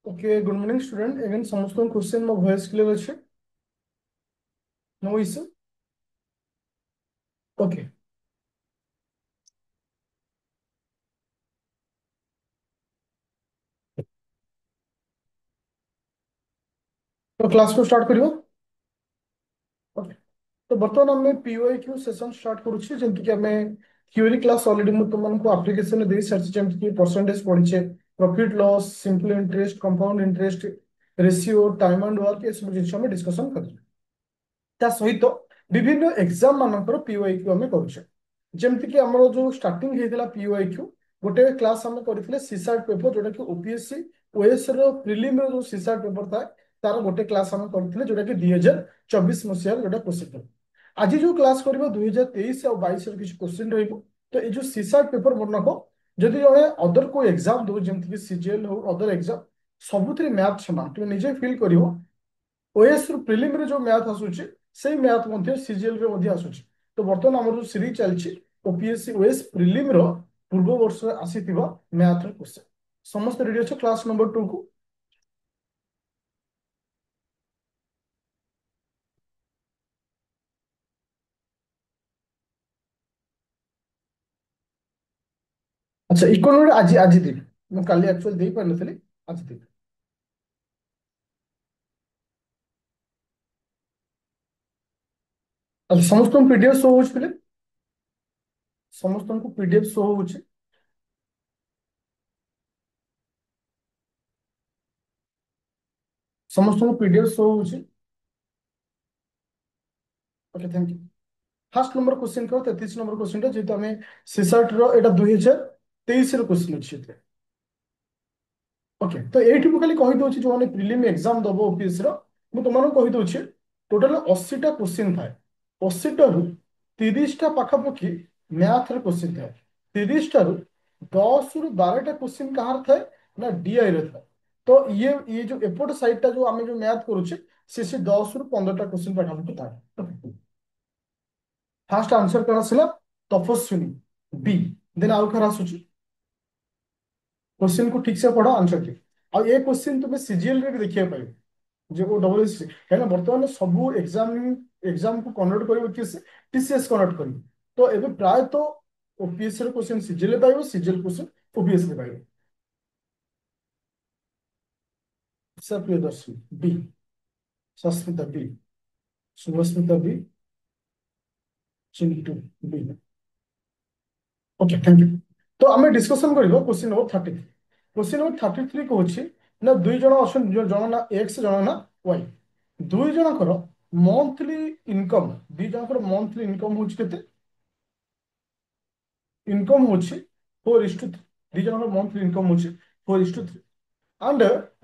Okay, good morning, student. Again, समस्त question में voice clear अच्छे. No issue. Okay. तो क्लास को स्टार्ट करियो. ओके. तो बर्तमान आम पीओआईक्यू सेशन स्टार्ट करुच्छे जेमति कि आमे थ्योरी क्लास ऑलरेडी मु तुमको एप्लिकेशन दे सारछि जेमति कि परसेंटेज पढिछे profit loss simple interest compound interest ratio time and work ये सब जिनिस हम डिस्कशन करछे. ता सहित विभिन्न एग्जाम मानकर पीओआईक्यू आम करुचे जमती कि आमर जो स्टार्टिंग होता पीओआईक्यू गोटे क्लास आम करते सीसार्ट पेपर जोटा कि ओपीएससी ओएस प्रिलिम जो सीसार्ट पेपर था तार गोटे क्लास आम करते जोटा कि 2024 मसीह जोटा क्वेश्चन आज जो क्लास कर 2023 और 22 किसी क्वेश्चन तो ये जो सीसार्ट पेपर मन रख जदि जड़े अदर को एग्जाम दो जमीक सीजीएल हो अदर एग्जाम सबुथ मैथ समान तुम निजे फिल कर ओएस प्रिलिम रे जो मैथ आसुची से मैथ मध्ये सीजीएल रे मध्ये आसुची. तो बर्तमान हमर जो सीरीज चलची ओपीएससी ओएस प्रिलिम रो पूर्व वर्ष आसीथिबा मैथ रो क्वेश्चन समस्त रेडी अछि क्लास नंबर 2 को. अच्छा इकोनॉमी आज आज देबी मु काली एक्चुअल देई पार नथली आज देबी. अच्छा समस्त पीडीएफ शो होछ फिले समस्त को पीडीएफ शो होछ. समस्त को पीडीएफ शो होछ. Okay thank you. First number question को 33 नंबर क्वेश्चन जेतो हमें सीसार्ट रो एटा 2023 रो क्वेश्चन अछि. ओके तो ये खाली कहीदे जो मैंने प्रिलिम एग्जाम दब ओपीएस तुम कहीदे टोटाल 80टा क्वेश्चन थाए 80 30टा पाखापाखि मैथ क्वेश्चन थाए 30 10 12टा क्वेश्चन कहार थाए ना डीआई रे थाए. तो ये जो एपट साइडटा जो आम जो मैथ करुचे से 10 ରୁ 15ଟା क्वेश्चन पाखापाखि थाए. फास्ट आंसर कौन आसला तपस्विनी बी. देन आउ खर आसुची क्वेश्चन को ठीक से पढ़ो आंसर ठीक. आ ये क्वेश्चन तुम्हें सीजीएल रे भी देखिए पाए जो डबल एस कहीं बर्तमान सब एग्जाम एग्जाम को कन्वर्ट कर टीसीएस कन्वर्ट कर तो एबे प्राय तो ओपीएस रे क्वेश्चन सीजीएल पाइबो सीजीएल क्वेश्चन ओपीएस रे पाइबो. Sir Priyadarshini B. Sasmita B. Subhasmita B. Chintu B. Okay thank you. तो आम डिस्कसन करबो क्वेश्चन नंबर 33. क्वेश्चन नंबर 33 कहूँ ना दुई जन अच्छा जन ना एक्स जन ना वाई दुई जनकर मंथली इनकम दुई जनकर मंथली इनकम हूँ केते इनकम हूँ 4:3 दुई जनकर मंथली इनकम हूँ 4:3 and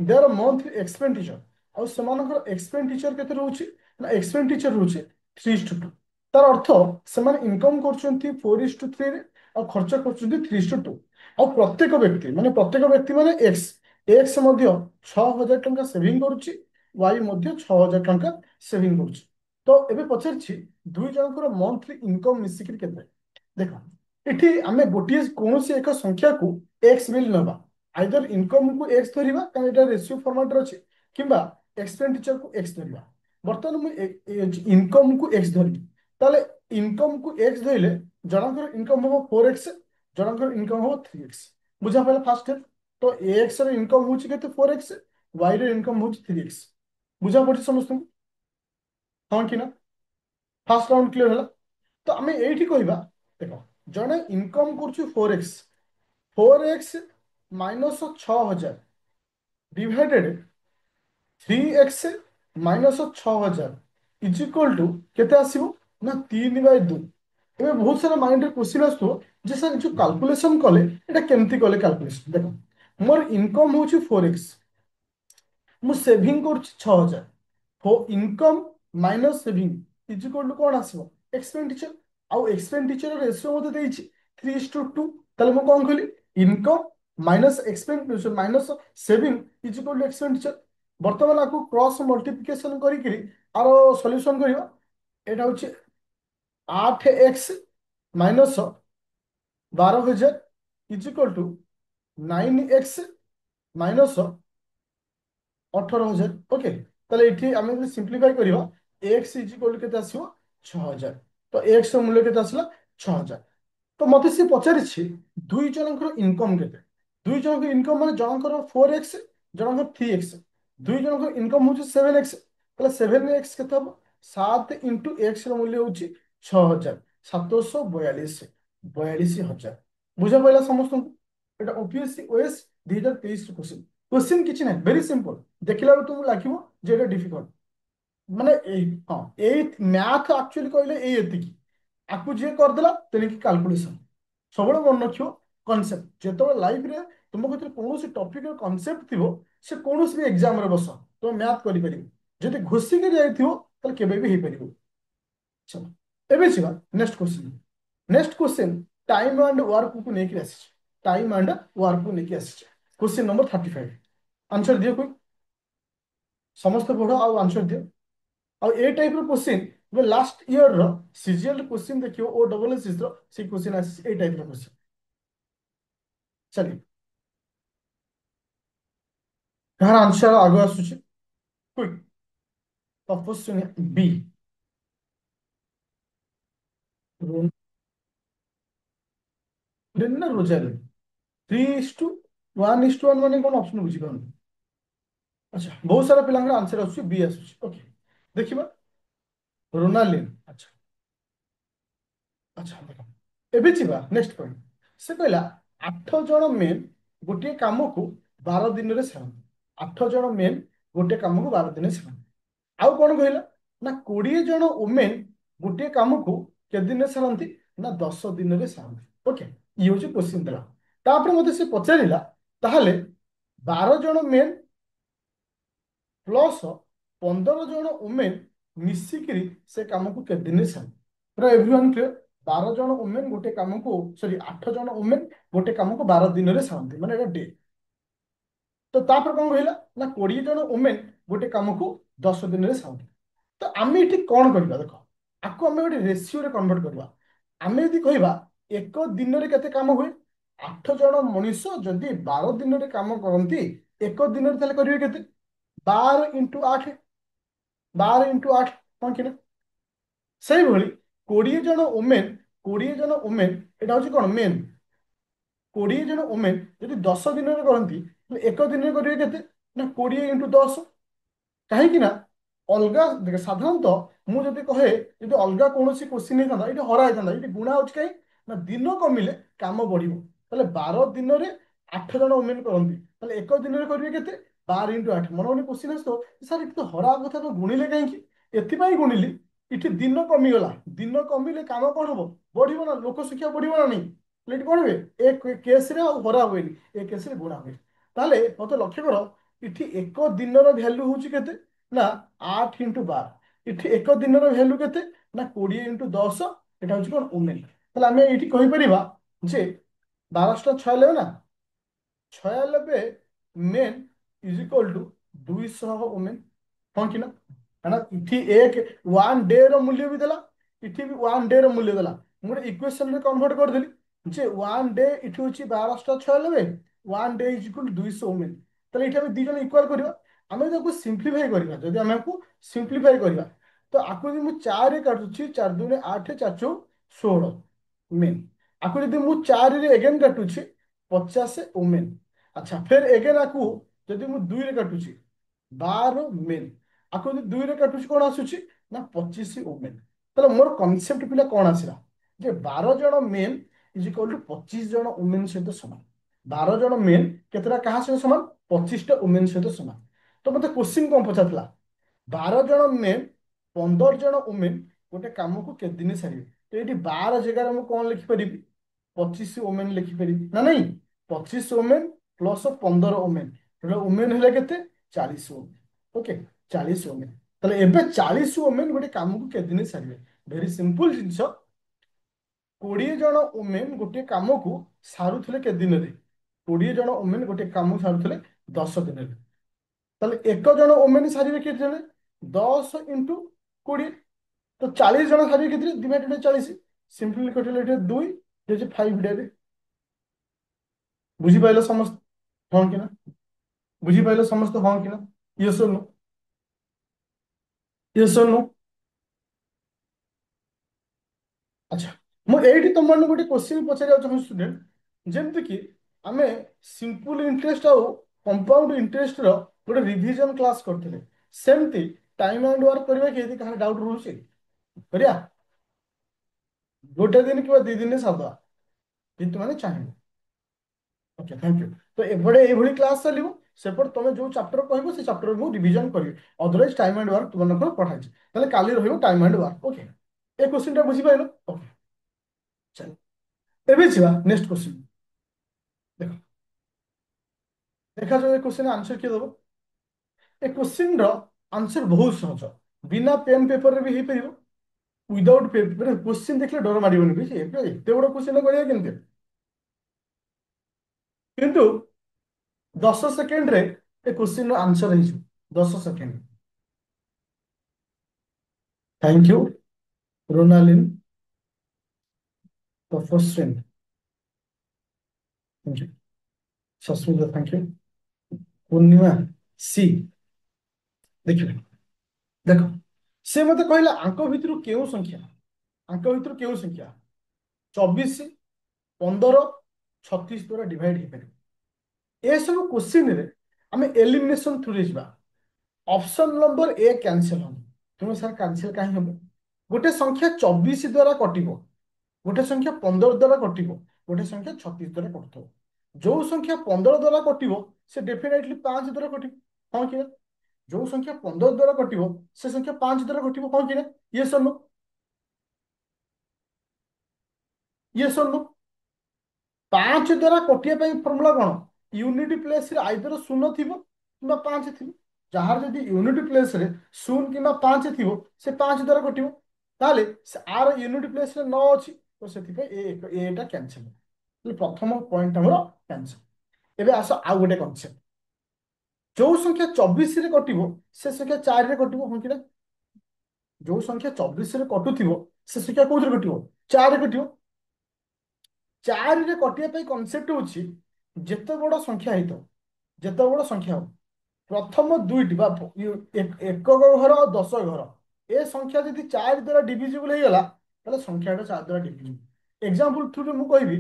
their monthly expenditure ଆଉ ସେମାନଙ୍କର ଏକ୍ସପେଣ୍ଡିଚର କେତେ ରହୁଛି ନା ଏକ୍ସପେଣ୍ଡିଚର ରହୁଛି 3:2. ତାର ଅର୍ଥ ସେମାନେ ଇନକମ କରୁଛନ୍ତି 4:3 ରେ ଆଉ ଖର୍ଚ୍ଚ କରୁଛନ୍ତି 3:2. ଆଉ ପ୍ରତ୍ୟେକ ବ୍ୟକ୍ତି ମାନେ ଏକ୍ସ ଏକ୍ସ ମଧ୍ୟ 6,000 ଟଙ୍କା ସେଭିଂ କରୁଛି ୱାଇ ମଧ୍ୟ 6,000 ଟଙ୍କା ସେଭିଂ କରୁଛି. ତ ଏବେ ପଚାରିଛି ଦୁଇ ଜଣଙ୍କର ମନ୍ଥଲି ଇନକମ ମିଶିକିରି କେତେ. ଦେଖ ଏଠି ଆମେ ଗୋଟିଏ କୌଣସି ଏକ ସଂଖ୍ୟାକୁ ଏକ୍ସ ବୋଲି ନେବା आइदर इनकम को एक्स धरिबा कारण एटा रेशियो फॉर्मेट रे अछि किबा एक्सपेंडिचर को एक्स धरिबा. बर्तमान मु इनकम को एक्स धरि ताले इनकम को एक्स धइले जनकर इनकम हो 4x जनकर इनकम हो 3x बुझा पहला फास्ट है. तो एक्स रे इनकम होछि केते 4x वाई रे इनकम होछि 3x बुझा पड़छि समस्त हां कि ना. फास्ट राउंड क्लियर होला. तो आमे एठी कहबा देखो जने इनकम करछु 4x minus 6,000 divided 3x minus 6,000 is equal to केते आसीबो ना 3/2. एबे बहुत सारा माइंड रे क्वेश्चन आसतो जे सर जो कैलकुलेशन कले एटा केमती कले कैलकुलेशन देखो मोर इनकम होची 4x मु सेविंग करछि 6,000 income minus saving is equal to कोन आसीबो एक्सपेंडिचर आउ एक्सपेंडिचर रेशियो मते देइछि 3:2. ताले मु कोन कहली income minus expenditure minus saving is equal to expenditure. बर्तमान आपको क्रॉस मल्टीप्लिकेशन करी आर सॉल्यूशन करियो एटा होछि 8x minus 12,000 is equal to 9x minus 18,000 okay. তাহলে এটি আমি যদি সিম্পলিফাই করিবা x ইজ ইকুয়াল কেতে আসিব 6,000। তো x ର ମୂଲ୍ୟ କେତେ ଆସିଲା 6,000। ତ ମତେ ସେ ପଚାରିଛି ଦୁଇ ଜଣଙ୍କର ଇନକମ କେତେ। ଦୁଇ ଜଣଙ୍କ ଇନକମ ମାନେ ଜଣଙ୍କର 4x ଜଣଙ୍କର 3x। ଦୁଇ ଜଣଙ୍କର ଇନକମ ହଉଛି 7x। ତାହେଲେ 7x କେତେ ହବ 7 ଇଣ୍ଟୁ x ର ମୂଲ୍ୟ ହଉଛି 6,000 742,000। ବୁଝା ପଇଲା ସମସ୍ତଙ୍କୁ। এটা ଓପିଏସସି ଓଏସ୍ 2023 क्वेश्चन। क्वेश्चन କିଛି ନାହିଁ ଭେରି ସିମ୍ପଲ। ଦେଖିଲା ବେଳକୁ ତୁମକୁ ଲାଗିବ ଯେ ଏଟା ଡିଫିକଲ୍ଟ ମାନେ ଏଇ ହଁ ଏଇ ମ୍ୟାଥ ଆକ୍ଚୁଆଲି କହିଲେ ଏଇ ଏତିକି। ଆକୁ ଯିଏ କରିଦେଲା ତେଣିକି କାଲକୁଲେସନ ସବୁବେଳେ ମନେ ରଖିବ କନସେପ୍ଟ। ଯେତେବେଳେ ଲାଇଫରେ ତୁମ ଭିତରେ କୌଣସି ଟପିକର କନସେପ୍ଟ ଥିବ ସେ କୌଣସି ବି ଏକ୍ସାମରେ ବସ ତମେ ମ୍ୟାଥ କରିପାରିବ। ଯଦି ଘୋଷିକି ଯାଇଥିବ ତାହେଲେ କେବେ ବି ହେଇପାରିବ। चलो ଏବେ ଯିବା next question. Next question time and ୱାର୍କକୁ ନେଇକି ଆସିଛି। ଟାଇମ ଆଣ୍ଡ ୱାର୍କକୁ ନେଇକି ଆସିଛି। क्वेश्चन नंबर 35 आंसर दियो कोई समस्त पढ़ ଆଉ आंसर दियो। ଆଉ ए टाइप ର क्वेश्चन ଏବେ लास्ट ईयर ର सीजीएल क्वेश्चन देखियो ओ डबल एस ର से क्वेश्चन आसी ए टाइप ର क्वेश्चन। चलिए कहार आंसर आगो आसुची क्विक। ऑप्शन बी रोन ना रोजालिन 3:1:1 माने कौन ऑप्शन बुझी पाउन। अच्छा बहुत सारा पिलांगर आंसर आसुची बी आसुची ओके देखिबा रोनालिन। अच्छा अच्छा देखो ଏବେ ଯିବା ନେକ୍ସଟ ପଏଣ୍ଟ। ସେ କହିଲା 8 ଜଣ ମେନ୍ ଗୋଟିଏ କାମକୁ 12 ଦିନରେ ସାରନ୍ତି। 8 ଜଣ ମେନ୍ ଗୋଟିଏ କାମକୁ 12 ଦିନରେ ସାରନ୍ତି। ଆଉ କଣ କହିଲା ନା 20 ଜଣ ଓମେନ୍ ଗୋଟିଏ କାମକୁ କେତେ ଦିନରେ ସାରନ୍ତି ନା 10 ଦିନରେ ସାରନ୍ତି। ଓକେ ଇଏ ହଉଛି କ୍ୱେଶ୍ଚିନ୍ ଦେଲା। ତାପରେ ମତେ ସେ ପଚାରିଲା ତାହେଲେ 12 ଜଣ ମେନ୍ ପ୍ଲସ୍ 15 ଜଣ ଓମେନ୍ ମିଶିକିରି ସେ କାମକୁ କେତେ ଦିନରେ ସାରନ୍ତି। ପୁରା ଏଭ୍ରିୱାନ୍ କ୍ଲିୟର। 12 ଜଣ ଓମେନ୍ ଗୋଟେ କାମକୁ ସରି 8 ଜଣ ଓମେନ୍ ଗୋଟେ କାମକୁ 12 ଦିନରେ ସାରନ୍ତି ମାନେ ଏଟା ଡେ। ତ ତାପରେ କଣ କହିଲା ନା 20 ଜଣ ଓମେନ୍ ଗୋଟେ କାମକୁ 10 ଦିନରେ ସାରନ୍ତି। ତ ଆମେ ଏଠି କଣ କରିବା ଦେଖ ଆକୁ ଆମେ ଗୋଟେ ରେସିଓରେ କନଭର୍ଟ କରିବା। ଆମେ ଯଦି କହିବା ଏକ ଦିନରେ କେତେ କାମ ହୁଏ 8 ଜଣ ମଣିଷ ଯଦି 12 ଦିନରେ କାମ କରନ୍ତି ଏକ ଦିନରେ ତାହେଲେ କରିବେ କେତେ 12 × 8 12 × 8 ହଁ କି ନା। ସେଇଭଳି 20 ଜଣ ଓମେନ୍ 20 ଜଣ ଓମେନ୍ ଏଟା ହଉଛି କଣ ମେନ୍ 20 ଜଣ ଓମେନ୍ ଯଦି 10 ଦିନରେ କରନ୍ତି ଏକ ଦିନରେ କରିବେ କେତେ ନା 20 × 10। କାହିଁକି ନା ଅଲଗା ଦେଖ ସାଧାରଣତଃ ମୁଁ ଯଦି କହେ ଯଦି ଅଲଗା କୌଣସି କ୍ୱେଶ୍ଚିନ୍ ହେଇଥାନ୍ତା ଏଠି ହରା ହେଇଥାନ୍ତା ଏଠି ଗୁଣା ହଉଛି କାହିଁ ନା ଦିନ କମିଲେ କାମ ବଢିବ। ତାହେଲେ 12 ଦିନରେ 8 ଜଣ ଓମେନ୍ କରନ୍ତି ତାହେଲେ ଏକ ଦିନରେ କରିବେ କେତେ 12 × 8 ମନେ ମନେ କ୍ୱେଶ୍ଚିନ୍ ଆସିବ ସାର୍ ଏଠି ତ ହରା କଥା ତ ଗୁଣିଲେ କାହିଁକି। ଏଥିପାଇଁ ଗୁଣିଲି ଏଠି ଦିନ କମିଗଲା ଦିନ କମିଲେ କାମ କଣ ହବ ବଢିବ ନା ଲୋକ ସଂଖ୍ୟା ବଢିବ ନା ନାହିଁ। ତାହେଲେ ଏଠି କଣ ହୁଏ ଏ କେସରେ ଆଉ ହରା ହୁଏନି ଏ କେସରେ ଗୁଣା ହୁଏ। ତାହେଲେ ମତେ ଲକ୍ଷ୍ୟ କର ଏଠି ଏକ ଦିନର ଭ୍ୟାଲୁ ହଉଛି କେତେ ନା 8 × 12। ଏଠି ଏକ ଦିନର ଭ୍ୟାଲୁ କେତେ ନା 20 × 10 ଏଟା ହଉଛି କଣ ଓମେନ୍। ତାହେଲେ ଆମେ ଏଇଠି କହିପାରିବା ଯେ 12×6 ନା 96 men is equal to 200 women हाँ कि ना है ना। इठी एक वन डे रो मूल्य भी देला इठी भी वन डे रो मूल्य देला मुझे इक्वेशन में कन्वर्ट कर देली जे वन डे इठी होची 12×96 one day is equal to 200 women. ताले इठी हम दी जन इक्वल करबा आमे जाको सिंपलीफाई करबा जदी आमे को सिंपलीफाई करबा तो आको जदी मु 4 रे काटुची 4 दूने 8 4 चौ 16 मेन आको जदी मु 4 रे अगेन काटुची 50 ओमेन। अच्छा फिर एगेन आकु जदि मु 2 रे काटुची 12 मेन आकु जदि 2 रे काटुची कोन आसुची ना 25 ओमेन। तले मोर कांसेप्ट पिला कोन आसिला जे 12 जण मेन इज इक्वल टू 25 जण ओमेन सहित समान। 12 जण मेन केतरा कहा सहित समान 25 टा ओमेन सहित समान। तो मते क्वेश्चन कोन पचातला 12 जण मेन 15 जण ओमेन गोटे काम को के दिन सारिबे। तो ये 12 जगह मु कोन लिखि परिबी 25 ओमेन लिखि परिबी ना नहीं 25 ओमेन प्लस 15 ओमेन ओमेन हेले केते 40 ओमेन ओके 40 ओमेन। ताले एबे 40 ओमेन गोटे काम को के दिन सारिबे वेरी सिंपल जिंस 20 जण ओमेन गोटे काम को सारुथले के दिन रे 20 जण ओमेन गोटे काम सारुथले 10 दिन। ताले एक जण ओमेन सारिबे के दिन 10 × 20 तो 40 जण सारिबे के डिवाइडेड 40 सिंपली कटिले एटे 2 जे 5 डे बुझी पाइलो समस्त हाँ कि ना बुझी पाइलो समस्त हाँ कि ना। Yes or no? Yes or no? ଆଚ୍ଛା, ମୁଁ ଏଇଠି ତମମାନଙ୍କୁ ଗୋଟେ କ୍ୱେଶ୍ଚିନ୍ ପଚାରିବାକୁ ଚାହୁଁଛି ଷ୍ଟୁଡେଣ୍ଟ, ଯେମିତିକି ଆମେ ସିମ୍ପଲ ଇଣ୍ଟରେଷ୍ଟ ଆଉ କମ୍ପାଉଣ୍ଡ ଇଣ୍ଟରେଷ୍ଟର ଗୋଟେ ରିଭିଜନ କ୍ଲାସ୍ କରିଥିଲେ, ସେମିତି ଟାଇମ୍ ଆଣ୍ଡ ୱାର୍କ କରିବା କି ଯଦି କାହାର ଡାଉଟ୍ ରହୁଛି କରିବା, ଗୋଟେ ଦିନ କିମ୍ବା 2 ଦିନରେ ସାରିଦେବା ଯଦି ତୁମେ ଚାହିଁବ। Okay, thank you. ତ ଏଭଳି ଏଇଭଳି କ୍ଲାସ୍ ଚାଲିବ, ସେପଟେ ତମେ ଯୋଉ ଚାପ୍ଟର କହିବ ସେ ଚାପ୍ଟର ମୁଁ ରିଭିଜନ କରିବି, ଅଦରୱାଇଜ ଟାଇମ୍ ଆଣ୍ଡ ୱାର୍କ ତୁମମାନଙ୍କର ପଢ଼ାଇଛି, ତାହେଲେ କାଲି ରହିବ ଟାଇମ୍ ଆଣ୍ଡ ୱାର୍କ। ଓକେ, ଏ କ୍ୱେଶ୍ଚିନ୍ଟା ବୁଝିପାରିଲ? ଓକେ, ଚାଲ ଏବେ ଯିବା ନେକ୍ସଟ କ୍ୱେଶ୍ଚିନ୍। ଦେଖ, ଦେଖାଯାଉ ଏ କ୍ୱେଶ୍ଚିନ୍ ଆନ୍ସର କିଏ ଦେବ। ଏ କ୍ୱେଶ୍ଚିନ୍ ର ଆନ୍ସର ବହୁତ ସହଜ, ବିନା ପେନ୍ ପେପରରେ ବି ହେଇପାରିବ, ୱିଦାଉଟ୍ ପେପର। କ୍ୱେଶ୍ଚିନ୍ ଦେଖିଲେ ଡର ମାଡ଼ିବନି, ବୁଝି ଏତେ ବଡ଼ କ୍ୱେଶ୍ଚିନ୍ କରିବା କେମିତି, କିନ୍ତୁ 10 ସେକେଣ୍ଡରେ ଏ କ୍ୱେଶ୍ଚିନ୍ ର ଆନ୍ସର ହେଇଯିବ, 10 second. Thank you Ronalin Tapaswini, thank you Sasmita, thank you Purnima C. ଦେଖିବେ, ଦେଖ, ସେ ମତେ କହିଲା ଆଙ୍କ ଭିତରୁ କେଉଁ ସଂଖ୍ୟା, ଆଙ୍କ ଭିତରୁ କେଉଁ ସଂଖ୍ୟା 24, 15, 36 ଦ୍ୱାରା ଡିଭାଇଡ ହେଇପାରିବ। ଏସବୁ କ୍ୱେଶ୍ଚିନ୍ରେ ଆମେ ଏଲିମିନେସନ ଥ୍ରୁରେ ଯିବା। ଅପସନ ନମ୍ବର ଏ କ୍ୟାନସେଲ ହବ। ତୁମେ ସାର୍ କ୍ୟାନସେଲ କାହିଁ ହବ? ଗୋଟେ ସଂଖ୍ୟା 24 ଦ୍ୱାରା କଟିବ, ଗୋଟେ ସଂଖ୍ୟା 15 ଦ୍ୱାରା କଟିବ, ଗୋଟେ ସଂଖ୍ୟା 36 ଦ୍ୱାରା କଟୁଥିବ। ଯୋଉ ସଂଖ୍ୟା 15 ଦ୍ୱାରା କଟିବ ସେ ଡେଫିନେଟଲି 5 ଦ୍ୱାରା କଟିବ, ହଁ କି ନା? ଯୋଉ ସଂଖ୍ୟା 15 ଦ୍ୱାରା କଟିବ ସେ ସଂଖ୍ୟା 5 ଦ୍ୱାରା କଟିବ, ହଁ କି ନା? ୟେସ୍ ଅର୍ नो? ୟେସ୍ ଅର୍ नो? 5 ଦ୍ୱାରା କଟିବା ପାଇଁ ଫର୍ମୁଲା କଣ? ୟୁନିଟ ପ୍ଲେସରେ ଆଇଦର ଶୂନ ଥିବ କିମ୍ବା 5 ଥିବ। ଯାହାର ଯଦି ୟୁନିଟ ପ୍ଲେସରେ 0 କିମ୍ବା 5 ଥିବ ସେ 5 ଦ୍ୱାରା କଟିବ, ତାହେଲେ ଆର ୟୁନିଟ ପ୍ଲେସରେ 9 ଅଛି, ତ ସେଥିପାଇଁ ଏଟା କ୍ୟାନସେଲ। ପ୍ରଥମ ପଏଣ୍ଟ ଆମର କ୍ୟାନସେଲ। ଏବେ ଆସ ଆଉ ଗୋଟେ କନସେପ୍ଟ, ଯୋଉ ସଂଖ୍ୟା 24ରେ କଟିବ ସେ ସଂଖ୍ୟା 4ରେ କଟିବ, ହଁ କି ନା? ଯୋଉ ସଂଖ୍ୟା 24ରେ କଟୁଥିବ ସେ ସଂଖ୍ୟା କୋଉଥିରେ କଟିବ? 4ରେ କଟିବ। 4ରେ କଟିବା ପାଇଁ କନସେପ୍ଟ ହଉଛି, ଯେତେ ବଡ ସଂଖ୍ୟା ହେଇଥାଉ, ଯେତେ ବଡ ସଂଖ୍ୟା ହଉ, ପ୍ରଥମ ଦୁଇଟି ବା ଏକକ ଘର ଆଉ ଦଶ ଘର, ଏ ସଂଖ୍ୟା ଯଦି 4 ଦ୍ୱାରା ଡିଭିଜିବୁଲ ହେଇଗଲା ତାହେଲେ ସଂଖ୍ୟାଟା 4 ଦ୍ୱାରା ଡିଭିଜିବୁଲ। ଏକ୍ସାମ୍ପଲ ଥ୍ରୁରେ ମୁଁ କହିବି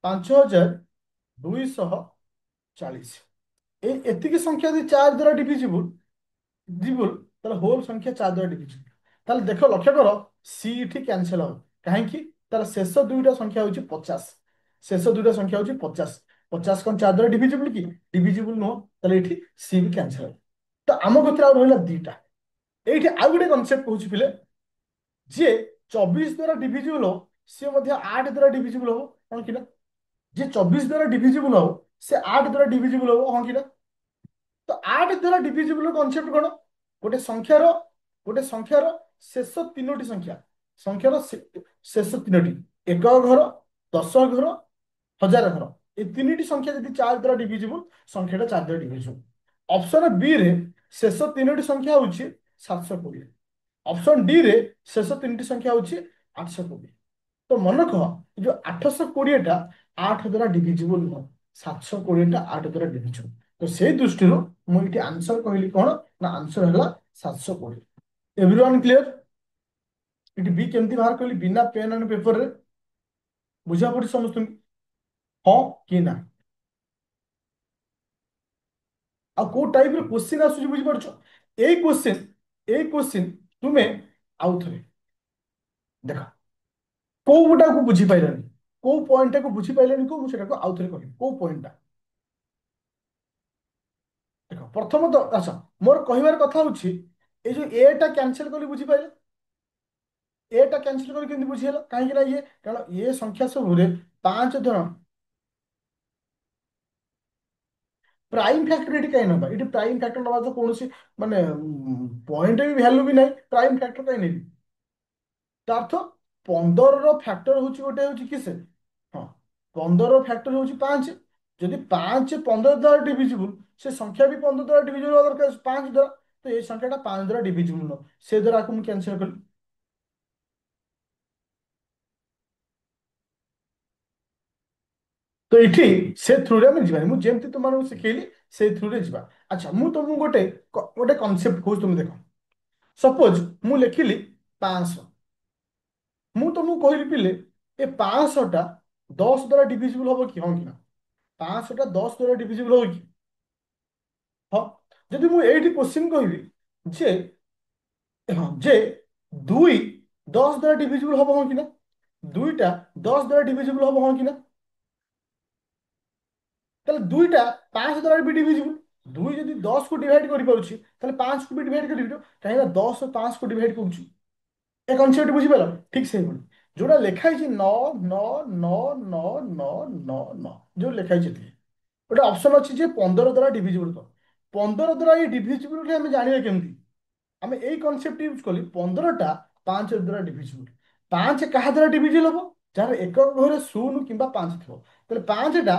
5240। এই ଏତିକି ସଂଖ୍ୟା ଯଦି 4 ଦ୍ୱାରା ଡିଭିଜିବୁଲ ଡିଭିଜିବୁଲ ତାହେଲେ ହୋଲ ସଂଖ୍ୟା 4 ଦ୍ୱାରା ଡିଭିଜିବୁଲ। ତାହେଲେ ଦେଖ, ଲକ୍ଷ୍ୟ କର, ସି ଏଠି କ୍ୟାନସେଲ ହବ, କାହିଁକି? ତାର ଶେଷ ଦୁଇଟା ସଂଖ୍ୟା ହଉଛି 50, ଶେଷ ଦୁଇଟା ସଂଖ୍ୟା ହଉଛି 50। 50 କଣ 4 ଦ୍ୱାରା ଡିଭିଜିବୁଲ କି? ଡିଭିଜିବୁଲ ନୁହଁ, ତାହେଲେ ଏଠି ସି ବି କ୍ୟାନସେଲ ହବ। ତ ଆମ କତିରେ ଆଉ ରହିଲା ଦିଟା। ଏଇଠି ଆଉ ଗୋଟେ କନସେପ୍ଟ କହୁଛି ପିଲେ, ଯିଏ 24 ଦ୍ୱାରା ଡିଭିଜିବୁଲ ହବ ସିଏ ମଧ୍ୟ 8 ଦ୍ୱାରା ଡିଭିଜିବୁଲ ହବ, କଣ କି ନା? ଯିଏ 24 ଦ୍ୱାରା ଡିଭିଜିବୁଲ ହବ ସେ 8 ଦ୍ୱାରା ଡିଭିଜିବୁଲ ହବ, ହଁ କି ନା? ତ 8 ଦ୍ୱାରା ଡିଭିଜିବୁଲ କନସେପ୍ଟ କଣ? ଗୋଟେ ସଂଖ୍ୟାର ଗୋଟେ ସଂଖ୍ୟାର ଶେଷ ତିନୋଟି ସଂଖ୍ୟା, ସଂଖ୍ୟାର ଶେଷ ତିନୋଟି, ଏକକ ଘର, ଦଶ ଘର, ହଜାର ଘର, এই ତିନିଟି ସଂଖ୍ୟା ଯଦି 4 ଦ୍ୱାରା ଡିଭିଜିବୁଲ, ସଂଖ୍ୟାଟା 4 ଦ୍ୱାରା ଡିଭିଜିବୁଲ। ଅପସନ ବି ରେ ଶେଷ ତିନୋଟି ସଂଖ୍ୟା ହଉଛି 720, ଅପସନ ଡି ରେ ଶେଷ ତିନିଟି ସଂଖ୍ୟା ହଉଛି 820। ତ ମନେ କହ, ଏ ଯୋଉ 820ଟା 8 ଦ୍ୱାରା ଡିଭିଜିବୁଲ ନୁହଁ, 720ଟା 8 ଦ୍ୱାରା ଡିଭିଜିବୁଲ। ତ ସେଇ ଦୃଷ୍ଟିରୁ ମୁଁ ଏଠି ଆନ୍ସର କହିଲି କଣ ନା, ଆନ୍ସର ହେଲା 720। Everyone clear? ଏଠି ବି କେମିତି ବାହାର କଲି ବିନା ପେନ୍ ଆଣ୍ଡ ପେପରରେ, ବୁଝା ପଡୁଛି ସମସ୍ତଙ୍କୁ, ହଁ କି ନା? ଆଉ କୋଉ ଟାଇପର କ୍ୱେଶ୍ଚିନ୍ ଆସୁଛି ବୁଝିପାରୁଛ? ଏଇ କ୍ୱେଶ୍ଚିନ୍ ତୁମେ ଆଉଥରେ ଦେଖ, କୋଉଟାକୁ ବୁଝିପାଇଲନି, କୋଉ ପଏଣ୍ଟଟାକୁ ବୁଝିପାଇଲନି, କୋଉ ମୁଁ ସେଟାକୁ ଆଉଥରେ କହିବି, କୋଉ ପଏଣ୍ଟଟା। ଦେଖ, ପ୍ରଥମତଃ ଆଚ୍ଛା, ମୋର କହିବାର କଥା ହଉଛି, ଏଇ ଯୋଉ ଏଟା କ୍ୟାନସେଲ କଲି ବୁଝିପାଇଲେ? ଏଟା କ୍ୟାନସେଲ କରି କେମିତି ବୁଝିହେଲା? କାହିଁକି ନା କାରଣ ଏ ସଂଖ୍ୟା ସବୁରେ 5 ଧର ପ୍ରାଇମ ଫ୍ୟାକ୍ଟର ଏଠି କାହିଁ ନବା? ଏଠି ପ୍ରାଇମ ଫ୍ୟାକ୍ଟର ନବା ତ କୌଣସି ମାନେ ପଏଣ୍ଟ ବି ଭ୍ୟାଲୁ ବି ନାହିଁ, ପ୍ରାଇମ ଫ୍ୟାକ୍ଟର କାହିଁ ନେବି? ତା ଅର୍ଥ 15ର ଫ୍ୟାକ୍ଟର ହଉଛି ଗୋଟେ ହଉଛି କିସ? ହଁ, 15ର ଫ୍ୟାକ୍ଟର ହଉଛି 5। ଯଦି 5 15 ଦ୍ୱାରା ଡିଭିଜିବୁଲ, ସେ ସଂଖ୍ୟା ବି 15 ଦ୍ୱାରା ଡିଭିଜିବୁଲ ହବା ଦରକାର 5 ଦ୍ୱାରା। ତ ଏଇ ସଂଖ୍ୟାଟା 5 ଦ୍ୱାରା ଡିଭିଜିବୁଲ ନୁହଁ, ସେ ଦ୍ୱାରା ଆକୁ ମୁଁ କ୍ୟାନସେଲ କଲି। तो ଏଠି ସେ ଥ୍ରୁରେ ଆମେ ଯିବାନି ମୁଁ ଯେମିତି ତୁମମାନଙ୍କୁ ଶିଖେଇଲି ସେଇ ଥ୍ରୁରେ ଯିବା ଆଚ୍ଛା ମୁଁ ତମକୁ ଗୋଟେ କନସେପ୍ଟ କହୁଛି ତୁମେ ଦେଖ ସପୋଜ ମୁଁ ଲେଖିଲି 500 ମୁଁ ତମକୁ କହିଲି ପିଲେ ଏ 500ଟା 10 ଦ୍ୱାରା ଡିଭିଜିବଲ ହବ କି ହଁ କି ନା 500ଟା 10 ଦ୍ୱାରା ଡିଭିଜିବଲ ହବ କି ହଁ ଯଦି ମୁଁ ଏଇଠି କ୍ୱେଶ୍ଚିନ୍ କହିବି ଯେ ହଁ ଯେ 2 10 ଦ୍ୱାରା ଡିଭିଜିବଲ ହବ ହଁ କି ନା 2ଟା 10 ଦ୍ୱାରା ଡିଭିଜିବଲ ହବ ହଁ କି ନା তাহলে 2টা 5 দ্বারা বি ডিভিজিবল 2 যদি 10 କୁ ডিভাইড କରିପାରୁଛି ତାହେଲେ 5 କୁ ବି ଡିଭାଇଡ କରିବି କାହିଁକି ନା 10 5 କୁ ଡିଭାଇଡ କରୁଛି ଏ କନସେପ୍ଟ ବୁଝିପାରିଲ ଠିକ ସେଇଭଳି ଯୋଉଟା ଲେଖା ହେଇଛି 9 9 9 9 9 9 9 ଯୋଉ ଲେଖା ହେଇଛି ଏଠି ଗୋଟେ ଅପସନ ଅଛି ଯେ 15 ଦ୍ୱାରା ଡିଭିଜିବଲ କର 15 ଦ୍ୱାରା ଏଇ ଡିଭିଜିବଲ ଆମେ ଜାଣିବା କେମିତି ଆମେ ଏଇ କନସେପ୍ଟ ୟୁଜ କଲି 15ଟା 5 ଦ୍ୱାରା ଡିଭିଜିବଲ 5 କାହା ଦ୍ୱାରା ଡିଭିଜିବଲ ହବ ଯାହାର ଏକକ ଘରେ 0 କିମ୍ବା 5 ଥିବ ତାହେଲେ 5ଟା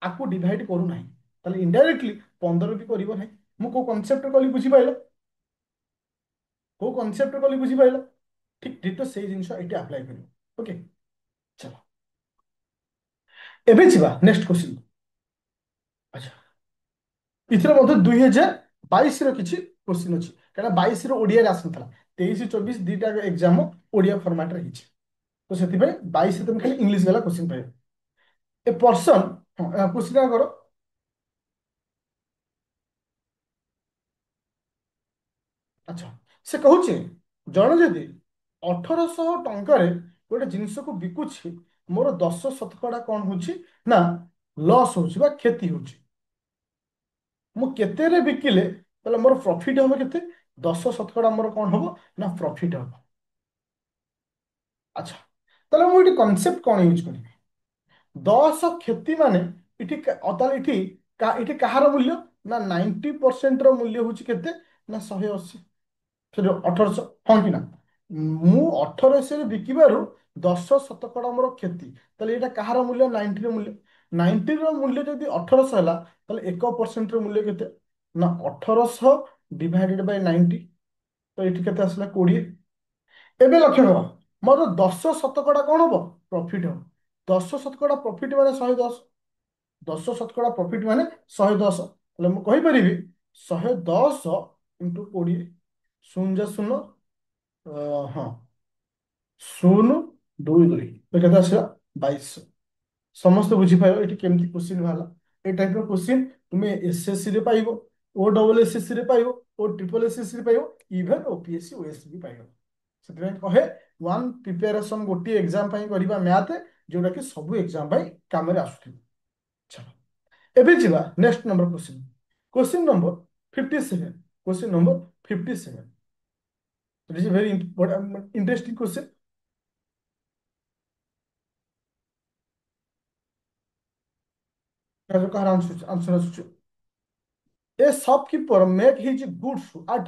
ଆକୁ ଡିଭାଇଡ କରୁନାହିଁ ତାହେଲେ ଇନଡାଇରେକ୍ଟଲି 15 ବି କରିବ ନାହିଁ ମୁଁ କୋଉ କନସେପ୍ଟ କଲି ବୁଝିପାରିଲ କୋଉ କନସେପ୍ଟ କଲି ବୁଝିପାରିଲ ଠିକ ଡିଟୋ ସେଇ ଜିନିଷ ଏଠି ଆପ୍ଲାଏ କରିବ ଓକେ ଚାଲ ଏବେ ଯିବା ନେକ୍ସଟ କ୍ୱେଶ୍ଚିନ୍ ଆଚ୍ଛା ଏଥିରେ ମଧ୍ୟ 2022 ର କିଛି କ୍ୱେଶ୍ଚିନ୍ ଅଛି କାରଣ 22 ର ଓଡିଆରେ ଆସିନଥିଲା 23 24 ଦିଟା ଏକ୍ଜାମ ଓଡିଆ ଫର୍ମାଟରେ ହେଇଛି ତ ସେଥିପାଇଁ 22 ତମେ ଖାଲି ଇଂଲିଶ ବାଲା କ୍ୱେଶ୍ଚିନ୍ ପାଇବ ଏ ପର୍ସନ କ୍ୱେଶ୍ଚିନ୍ କର ଆଚ୍ଛା ସେ କହୁଛି ଜଣେ ଯଦି 1800 ଟଙ୍କାରେ ଗୋଟେ ଜିନିଷକୁ ବିକୁଛି ମୋର 10 ଶତକଡ଼ା କଣ ହଉଛି ନା ଲସ୍ ହଉଛି ବା କ୍ଷତି ହଉଛି ମୁଁ କେତେରେ ବିକିଲେ ତାହେଲେ ମୋର ପ୍ରଫିଟ ହବ କେତେ 10 ଶତକଡ଼ା ମୋର କଣ ହବ ନା ପ୍ରଫିଟ ହବ ଆଚ୍ଛା ତାହେଲେ ମୁଁ ଏଠି କନସେପ୍ଟ କଣ ୟୁଜ କରିବି 10 କ୍ଷତି ମାନେ ତାହେଲେ ଏଠି କାହାର ମୂଲ୍ୟ ନା 90% ର ମୂଲ୍ୟ ହଉଛି କେତେ ନା 180 ସରି 1800 ହଁ କି ନା ମୁଁ 1800 ରେ ବିକିବାରୁ 10 ଶତକଡ଼ା ମୋର କ୍ଷତି ତାହେଲେ ଏଇଟା କାହାର ମୂଲ୍ୟ 90 ର ମୂଲ୍ୟ 90 ର ମୂଲ୍ୟ ଯଦି 1800 ହେଲା ତାହେଲେ 1% ର ମୂଲ୍ୟ କେତେ ନା 1800 ଡିଭାଇଡେଡ୍ ବାଇ 90 ତ ଏଠି କେତେ ଆସିଲା 20 ଏବେ ଲକ୍ଷ୍ୟ କର ମୋର 10 ଶତକଡ଼ା କଣ ହବ ପ୍ରଫିଟ ହବ 10 ଶତକଡ଼ା ପ୍ରଫିଟ ମାନେ 110 10 ଶତକଡ଼ା ପ୍ରଫିଟ ମାନେ 110 ହେଲେ ମୁଁ କହିପାରିବି 110 ଇଣ୍ଟୁ 20 ଶୂନ ଯା ଶୂନ ହଁ ଶୂନ 2 2 ତ କେତେ ଆସିଲା 22 ସମସ୍ତେ ବୁଝିପାରିବ ଏଠି କେମିତି କ୍ୱେଶ୍ଚିନ୍ ବାହାରିଲା ଏଇ ଟାଇପର କ୍ୱେଶ୍ଚିନ୍ ତୁମେ ଏସଏସସି ରେ ପାଇବ ଓ ଡବଲ ଏସଏସସି ରେ ପାଇବ ଓ ଟ୍ରିପଲ ଏସଏସସି ରେ ପାଇବ ଇଭେନ ଓପିଏସସି ଓଏସସି ବି ପାଇବ ସେଥିପାଇଁ କହେ ୱାନ୍ ପ୍ରିପାରେସନ ଗୋଟିଏ ଏକ୍ଜାମ ପାଇଁ କରିବା ମ୍ୟାଥ ଯୋଉଟା କି ସବୁ ଏକ୍ଜାମ ପାଇଁ କାମରେ ଆସୁଥିବ ଚାଲ ଏବେ ଯିବା next number question question number 57 question number 57 eat is very interesting question କାହାର ଆନ୍ସର ଆସୁଛି A shopkeeper make his goods at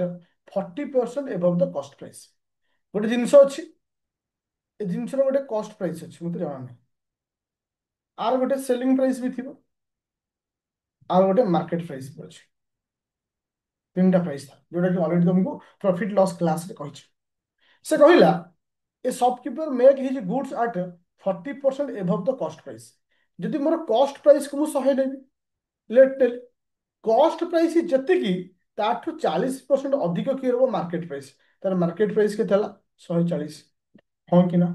40% above the cost price ଗୋଟେ ଜିନିଷ ଅଛି ଏ ଜିନିଷର ଗୋଟେ କଷ୍ଟ ପ୍ରାଇସ୍ ଅଛି ମତେ ଜଣା ନାହିଁ ଆର ଗୋଟେ ସେଲିଂ ପ୍ରାଇସ୍ ବି ଥିବ ଆଉ ଗୋଟେ ମାର୍କେଟ ପ୍ରାଇସ୍ ବି ଅଛି ତିନିଟା ପ୍ରାଇସ୍ ଥାଏ ଯୋଉଟା କି ଅଲରେଡି ତମକୁ ପ୍ରଫିଟ ଲସ୍ କ୍ଲାସରେ କହିଛି ସେ କହିଲା a shopkeeper make his goods at 40% ଏଭବ the cost price ଯଦି ମୋର କଷ୍ଟ ପ୍ରାଇସ୍କୁ ମୁଁ 100 ନେବି ଲେଟ୍ ଟେଲ୍ କଷ୍ଟ ପ୍ରାଇସ୍ ଯେତିକି ତାଠୁ 40% ଅଧିକ କିଏ ରହିବ ମାର୍କେଟ ପ୍ରାଇସ୍ ତାର ମାର୍କେଟ ପ୍ରାଇସ୍ କେତେ ହେଲା 140 ହଁ କି ନା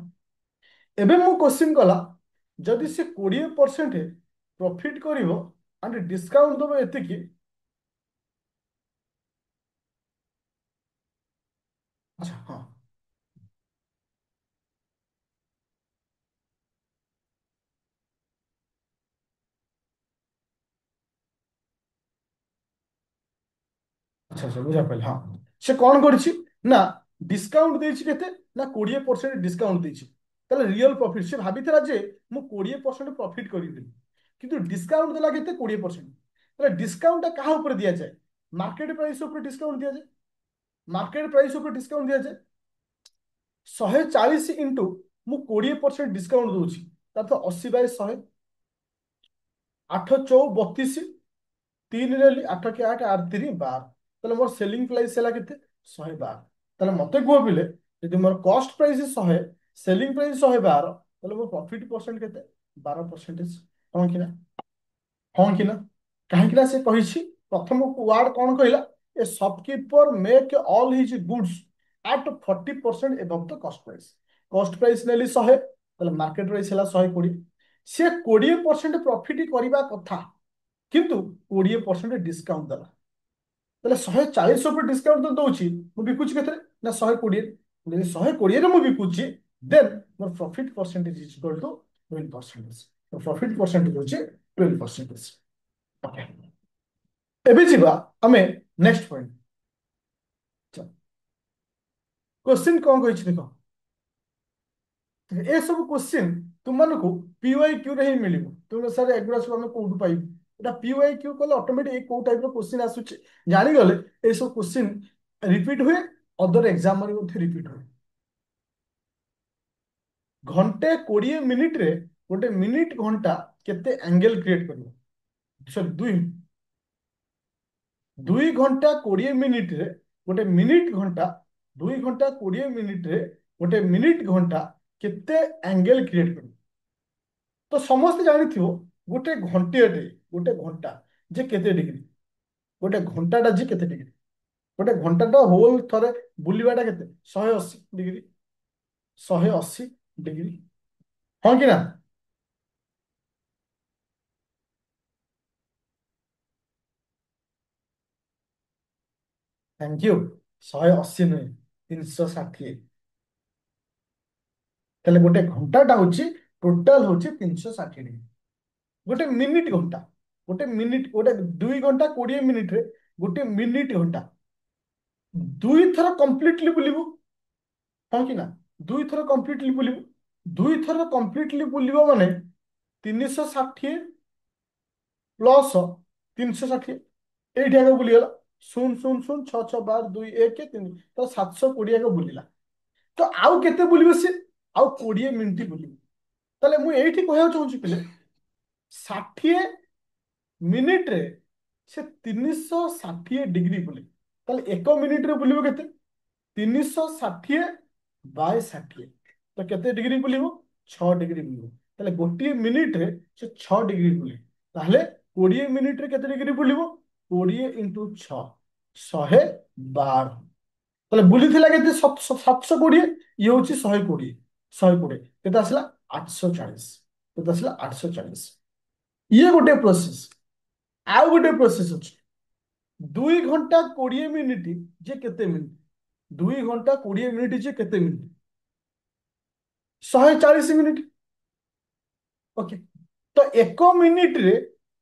ଏବେ ମୁଁ କ୍ୱେଶ୍ଚିନ୍ କଲା ଯଦି ସେ 20% ପ୍ରଫିଟ୍ କରିବ ଆଣ୍ଡ ଡିସକାଉଣ୍ଟ ଦବ ଏତିକି ଆଚ୍ଛା ହଁ ଆଚ୍ଛା ଆଚ୍ଛା ବୁଝାପାରିଲି ହଁ ସେ କଣ କରିଛି ନା ଡିସକାଉଣ୍ଟ ଦେଇଛି କେତେ ନା 20% ଡିସକାଉଣ୍ଟ ଦେଇଛି ତାହେଲେ ରିଅଲ ପ୍ରଫିଟ୍ ସେ ଭାବିଥିଲା ଯେ ମୁଁ 20% ପ୍ରଫିଟ୍ କରିବି କିନ୍ତୁ ଡିସକାଉଣ୍ଟ ଦେଲା କେତେ 20% ତାହେଲେ ଡିସକାଉଣ୍ଟଟା କାହା ଉପରେ ଦିଆଯାଏ ମାର୍କେଟ ପ୍ରାଇସ୍ ଉପରେ ଡିସକାଉଣ୍ଟ ଦିଆଯାଏ ମାର୍କେଟ ପ୍ରାଇସ୍ ଉପରେ ଡିସକାଉଣ୍ଟ ଦିଆଯାଏ 140 ଇଣ୍ଟୁ ମୁଁ 20% ଡିସକାଉଣ୍ଟ ଦଉଛି ତାର ତ 80/100 8 ଚଉ 32 3 ରେ 8 କେ 8 8 3 12 ତାହେଲେ ମୋର ସେଲିଂ ପ୍ରାଇସ୍ ହେଲା କେତେ 112 ତାହେଲେ ମତେ କୁହ ପିଲେ ଯଦି ମୋର କଷ୍ଟ ପ୍ରାଇସ୍ 100 ସେଲିଂ ପ୍ରାଇସ୍ 112 ତାହେଲେ ମୋ ପ୍ରଫିଟ୍ ପରସେଣ୍ଟ କେତେ 12%। ହଁ କି ନା? ହଁ କି ନା? କାହିଁକି ନା ସେ କହିଛି ପ୍ରଥମ ୱାର୍ଡ କଣ କହିଲା? A shopkeeper make all his goods at 40% above the cost price. କଷ୍ଟ ପ୍ରାଇସ୍ ନେଲି 100, ତାହେଲେ ମାର୍କେଟ ପ୍ରାଇସ୍ ହେଲା 120। ସେ 20% ପ୍ରଫିଟ କରିବା କଥା, କିନ୍ତୁ 20% ଡିସକାଉଣ୍ଟ ଦେଲା। ତାହେଲେ 140 ଉପରେ ଡିସକାଉଣ୍ଟ ତ ଦଉଛି, ମୁଁ ବିକୁଛି କେତେ ନା 120। ଯଦି 120ରେ ମୁଁ ବିକୁଛି, ଦେନ୍ ମୋର profit percentage is equal to 12%। Profit percentage ହଉଛି 12%। ଓକେ, ଏବେ ଯିବା ଆମେ ନେକ୍ସଟ ପଏଣ୍ଟ। क्वेश्चन कौन कही देख, ए सब क्वेश्चन तुमको पीवाईक्यू रे ही मिल। तुम सर एगुड़ा सब आम कौटू पाइबू, एटा पीवाईक्यू कले ऑटोमेटिक कौ टाइप क्वेश्चन आसुचे जानीगले ए सब क्वेश्चन रिपीट हुए, अदर एग्जाम रिपीट हुए। घंटे 20 मिनिट रे गोटे मिनिट घंटा केते एंगल क्रिएट कर, सॉरी दुई घंटा 20 मिनिट रे गोटे मिनिट घंटा, 2 घंटा 20 मिनिट रे गोटे मिनिट घंटा केते एंगल क्रिएट कर। तो समस्त जानिथिबो गोटे घंटेटे, गोटे घंटा जे केते डिग्री, गोटे घंटाटा जे केते डिग्री, गोटे घंटाटा होल थरे बुलिबाटा केते 180 डिग्री, 180 डिग्री। हाँ कि ना? Thank you. 180 नुहे 360। ताहले गोटे घंटाटा होची टोटल होची 360 डिग्री। गोटे मिनिट घंटा, गोटे मिनिट, गोटे 2 घंटा 20 मिनिट रे गोटे मिनिट घंटा दुई थर कंप्लीटली बुलिबू। हाँ कि ना? दुई थर कंप्लीटली बुलिबू, दुई थर कंप्लीटली बुलिबो माने 360 प्लस 360, एठी आगे बुलीगला 0 0 0 6 6 12 2 1 3, तो 720 आगे बुलिला। तो आउ केते बुलिबो से? आउ 20 मिनिट बुलिबो। ताले मु एठी कहया चाहूची पिले 60 मिनिट रे से 360 डिग्री बुले। ताले 1 मिनिट रे बुलिबो केते? 360 बाय 60, तो केते डिग्री बुलिबो? 6 डिग्री बुलिबो। ताले गोटे मिनिट रे से 6 डिग्री बुले, ताहले 20 मिनिट रे केते डिग्री बुलिबो? 20 इंटू 6 112। ताहले बुलिथिला केते? 720, ये होची 120, 120 केते आसला? 840, केते आसला? 840। ये गोटे प्रोसेस। आउ गोटे प्रोसेस अछि, 2 घंटा 20 मिनिट जे केते मिनिट, 2 घंटा 20 मिनिट जे केते मिनिट? 140 मिनिट। ओके, तो 1 मिनिट रे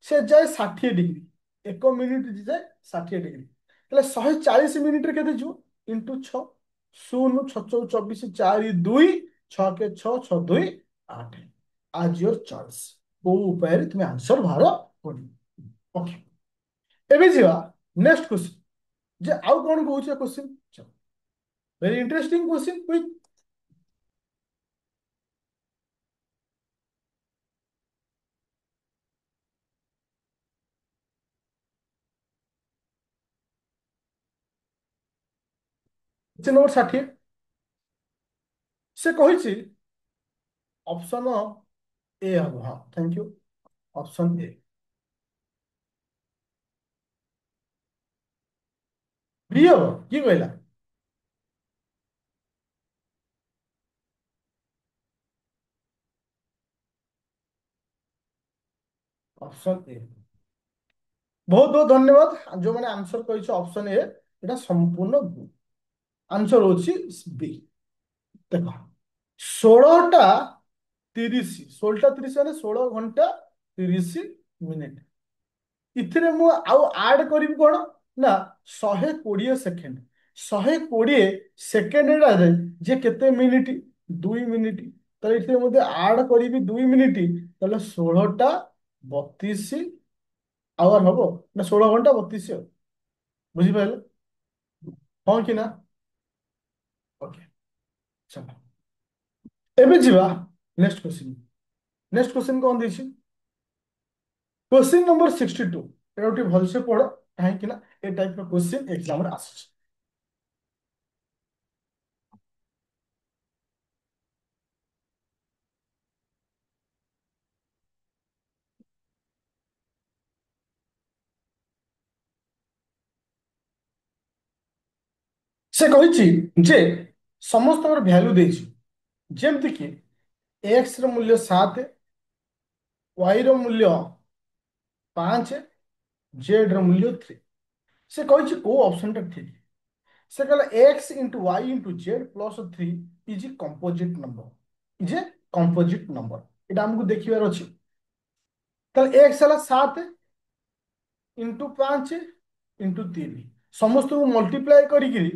से जाए 60 डिग्री, 1 मिनिट जाए 60 डिग्री, ताहले 140 मिनिट रे केते जो इंटू 6, 0 6 4 24 4 2 6 के 6 6 2 8। आज योर चॉइस, को उपाय रे तुम आंसर बाहर करी। ओके, एबे जिवा नेक्स्ट क्वेश्चन। जे आउ कोन कहूछ question, very interesting question. Quick, question number 60 से कहिछि ऑप्शन ए हबो। हाँ thank you, option A. B हबो की कहला? Option A. बहुत बहुत धन्यवाद जो मैंने आंसर कहिछ ऑप्शन ए, एटा संपूर्ण भूल। आंसर होछि बी। देखो 16टा 30, 16टा 30 माने 16 घंटा 30 मिनिट। इथिरे मु आउ ऐड करिवि कोन ना 120 सेकेंड। 120 सेकेंड रे जे केते मिनिट? 2 मिनिट। तो इथिरे मु ऐड करिवि 2 मिनिट, ताले 16टा 32 आवर हबो ना 16 घंटा 32 आवर। बुझी पाइले? हाँ कि ना? ओके, चलो एबे जीवा नेक्स्ट क्वेश्चन। नेक्स्ट क्वेश्चन कौन देछि? Question number 62। एटा गोटे भलसे पढ़, काहे ना ए टाइप रो क्वेश्चन एग्जाम रे आसछ। से कहिछि जे समस्त भैल्यू देछि जेमति कि एक्स ର मूल्य 7 वाई ର मूल्य 5 जेड ର मूल्य 3 से कहिछि को ऑप्शन टा ठीक से कहला x into y into z plus 3 is a composite number is a composite number এটা हमको देखिबार अछि ताले एक्स हला 7 इंटू 5 इंटू 3 समस्त को मल्टीप्लाई करी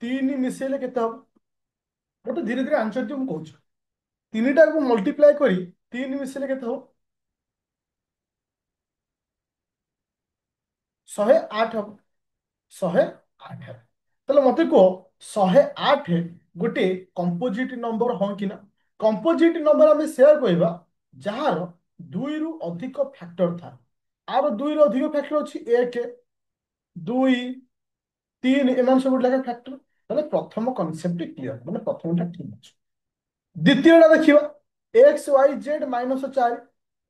3 मिसेले केते हम गोटे धीरे धीरे आंसर दियो हम कहूछ तीनटा को मल्टीप्लाई करी 3 मिसेले केते हो 108 हम 108 ताले मते को 108 गोटे कंपोजिट नंबर हो कि ना कंपोजिट नंबर आम सेयार कहबा जहार 2 रु अधिक फैक्टर था आर 2 रु अधिक फैक्टर अछि 1 2 3 एमान सब लगा फैक्टर ताले प्रथम कांसेप्ट क्लियर माने प्रथमटा ठीक अछि द्वितीयटा देखिबा x y z minus 4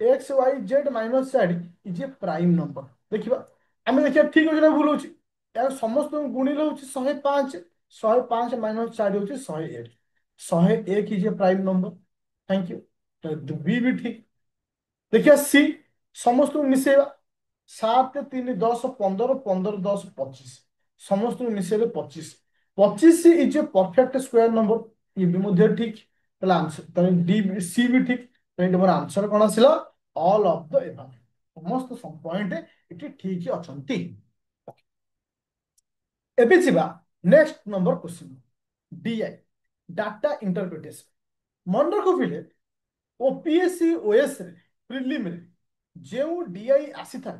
x y z minus 4 is a prime number देखिबा आमे देखिया ठीक अछि ना भूल होछि यार समस्त गुणिले होछि 105 105 माइनस 4 होछि 101 101 is a prime number thank you तो बी भी ठीक देखिए सी समस्त मिसेबा 7 3 10 15 15 10 25 समस्त मिसेले 25 25 is a perfect square number ये भी मध्य ठीक ताले आंसर ताले डी सी भी ठीक तो ये मोर आंसर कोन आसिला ऑल ऑफ द एबव समस्त पॉइंट एटी ठीक अछंती एबे जिबा next number question DI data interpretation मन रखो फिले ओपीएससी ओएस रे प्रिलिम रे जेउ डीआई आसी था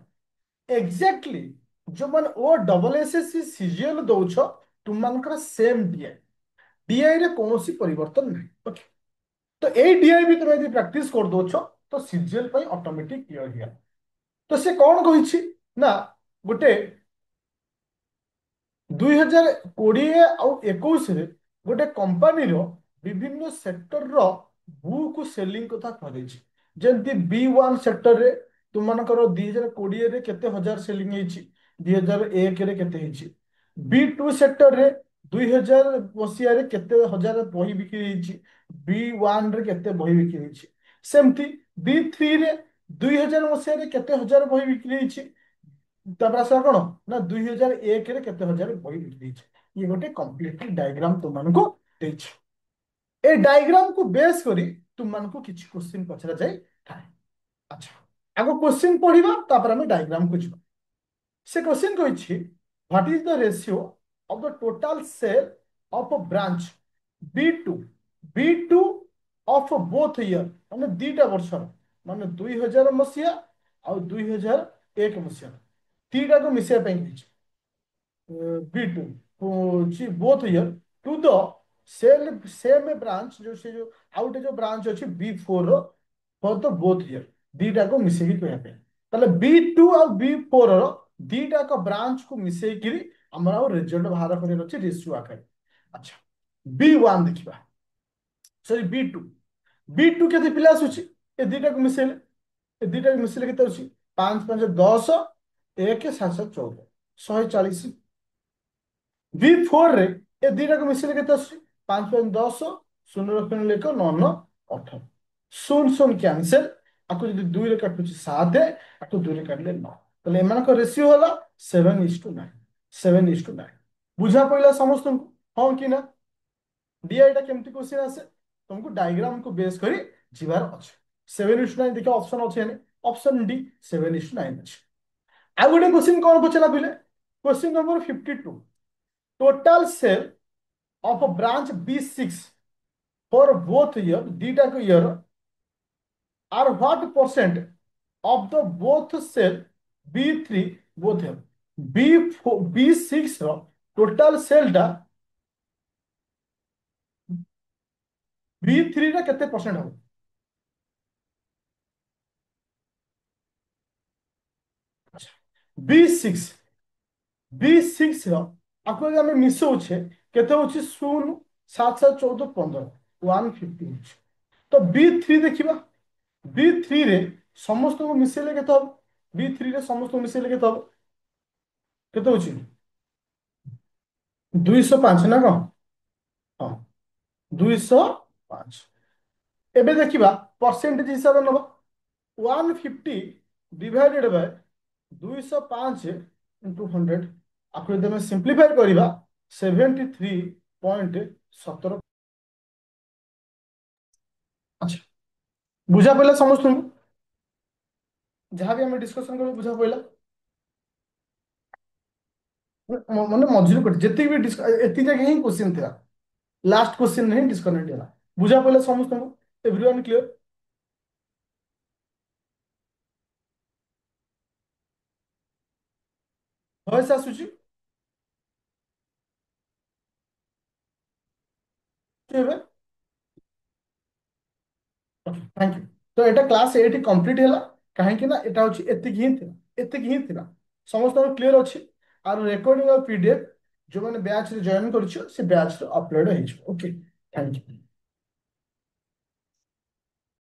एग्जैक्टली जो मन ओ डबल एसएससी सीजीएल दउछ तुम मानकर सेम डीआई डीआई रे कोनोसी परिवर्तन नहीं ओके तो ए डीआई भी तुम यदि प्रैक्टिस कर दोछ तो सीजीएल पई ऑटोमेटिक क्लियर हिया तो से कौन कहिछि ना गोटे 2020 आउ 21 रे गोटे कंपनी रो विभिन्न सेक्टर रो बुक सेलिंग कथा कहैछि जेंति बी1 सेक्टर रे तुम मानकर 2020 रे केते हजार सेलिंग हेछि 2001 रे केते हेछि बी2 सेक्टर रे 2000 मसिया रे केते हजार बही बिक्री हेछि बी1 रे केते बही बिक्री हेछि सेमति बी3 रे 2000 मसिया रे केते हजार बही बिक्री हेछि तापर आसा कोन ना 2001 रे केते हजार बही बिक्री हेछि ये गोटे कंप्लीटली डायग्राम तुमनको देछि ए डायग्राम को बेस करी तुमनको किछि क्वेश्चन पचरा जाय थाए अच्छा आगो क्वेश्चन पढ़िबा तापर हम डायग्राम को जिबा से क्वेश्चन कहिछि what is the ratio of the total sale of a branch B two B two of both year माने दीटा वर्ष माने 2000 मसिया आ 2001 मसिया तीटा को मिसे पे B2 both year to the same branch जो आउट जो ब्रांच अछि B4 रो फॉर द बोथ ईयर दीटा को मिसे की कहया पे ताले B2 और B4 रो दीटा को ब्रांच को मिसे की हमरा रिजल्ट बाहर करे अछि रेशियो आके अच्छा B1 देखिबा सॉरी B2 केते पिला अछि ए दीटा को मिसेले ए दीटा को मिसेले केते अछि 5 5 10 1 7 7 14 140 V4 रे ए दीटा को मिसेले केते आसी 5 5 10 शून्य रखने लेको 9 9 18 शून्य शून्य कैंसिल आको जदि 2 रे काटुची 7 आको 2 रे काटले 9 तले एमान को रेशियो होला 7:9 7:9 बुझा पइला समस्त को हां कि ना डीआई टा केमती क्वेश्चन आसे तुमको डायग्राम को बेस करी जिबार अछि 7:9 देखो ऑप्शन अछि ने ऑप्शन डी 7:9 अछि आ गोटे क्वेश्चन कोन पचला पहिले question number 52 total sale of a branch B6 for both year data को year are what percent of the both sale B3 both year B4 B6 row total sale टा B3 रे केते percent हो B6 B6 रो आको हम मिसो छे केते होछि 0 7 7 14 15 150 तो B3 देखिबा B3 रे समस्त को मिसेले केते हो B3 रे समस्त को मिसेले केते हो केते होछि 205 ନା କଣ? ହଁ, 205। ଏବେ ଦେଖିବା ପରସେଣ୍ଟେଜ ହିସାବରେ ନବା। 150 ଡିଭାଇଡେଡ୍ ବାଇ 205 ଇଣ୍ଟୁ 100। ଆକୁ ଯଦି ଆମେ ସିମ୍ପ୍ଲିଫାଇ କରିବା 73.17। ଆଚ୍ଛା, ବୁଝା ପଡ଼ିଲା ସମସ୍ତଙ୍କୁ? ଯାହାବି ଆମେ ଡିସ୍କସନ କରୁ ବୁଝା ପଡ଼ିଲା? ମାନେ ମଝିରେ କଟି ଯେତିକି ବି ଏତିକି ଜାଗା ହିଁ କ୍ୱେଶ୍ଚିନ୍ ଥିଲା। ଲାଷ୍ଟ क्वेश्चन ହିଁ ଡିସ୍କନେକ୍ଟ ହେଲା। ବୁଝା ପଡ଼ିଲା ସମସ୍ତଙ୍କୁ? Everyone clear? ଭଏସ ଆସୁଛି ଏବେ? Thank you. ତ ଏଇଟା କ୍ଲାସ୍ ଏଇଠି କମ୍ପ୍ଲିଟ୍ ହେଲା। କାହିଁକି ନା ଏଟା ହଉଛି ଏତିକି ହିଁ ଥିଲା, ଏତିକି ହିଁ ଥିଲା। ସମସ୍ତଙ୍କର କ୍ଲିୟର ଅଛି? ଆଉ ରେକର୍ଡିଂ ଆଉ ପିଡିଏଫ୍ ଯୋଉମାନେ ବ୍ୟାଚ୍ ରେ ଜଏନ୍ କରିଛ ସେ ବ୍ୟାଚ୍ ରେ ଅପଲୋଡ ହେଇଯିବ। Okay, thank you.